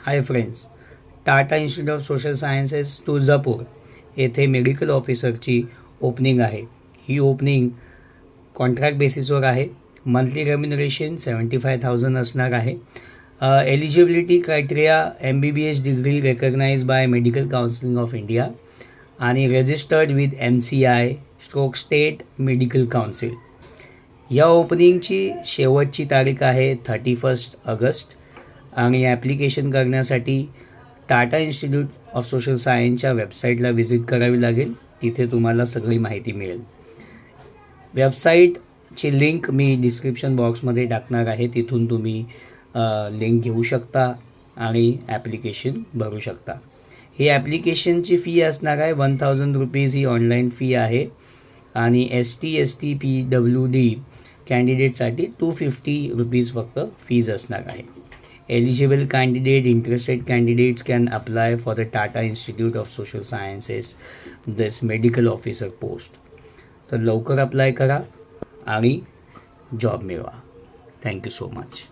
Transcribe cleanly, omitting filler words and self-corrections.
Hi friends, Tata institute of social sciences Tuljapur येथे medical ऑफिसरची opening आहे. ही opening contract बेसिसवर आहे. मंथली रेम्युनरेशन 75,000 असणार आहे. Eligibility criteria MBBS degree recognised by medical counselling of India आणि registered with MCI / state medical council. या ओपनिंगची शेवटची तारीख आहे 31 ऑगस्ट आणि ॲप्लिकेशन करण्यासाठी टाटा इन्स्टिट्यूट ऑफ सोशल सायन्सच्या वेबसाईटला व्हिजिट करावी लागेल. तिथे तुम्हाला सगळी माहिती मिळेल. वेबसाईटची लिंक मी डिस्क्रिप्शन बॉक्समध्ये टाकणार आहे. तिथून तुम्ही लिंक घेऊ शकता आणि ॲप्लिकेशन भरू शकता. ही ॲप्लिकेशनची फी असणार आहे 1000 रुपीज. ही ऑनलाईन फी आहे आणि ST ST PWD कॅन्डिडेटसाठी 250 रुपीज फक्त फीज असणार आहे. Eligible candidate, interested candidates can apply for the Tata Institute of Social Sciences this medical officer post. तर लवकर अप्लाय करा आणि जॉब मिळवा. Thank you so much.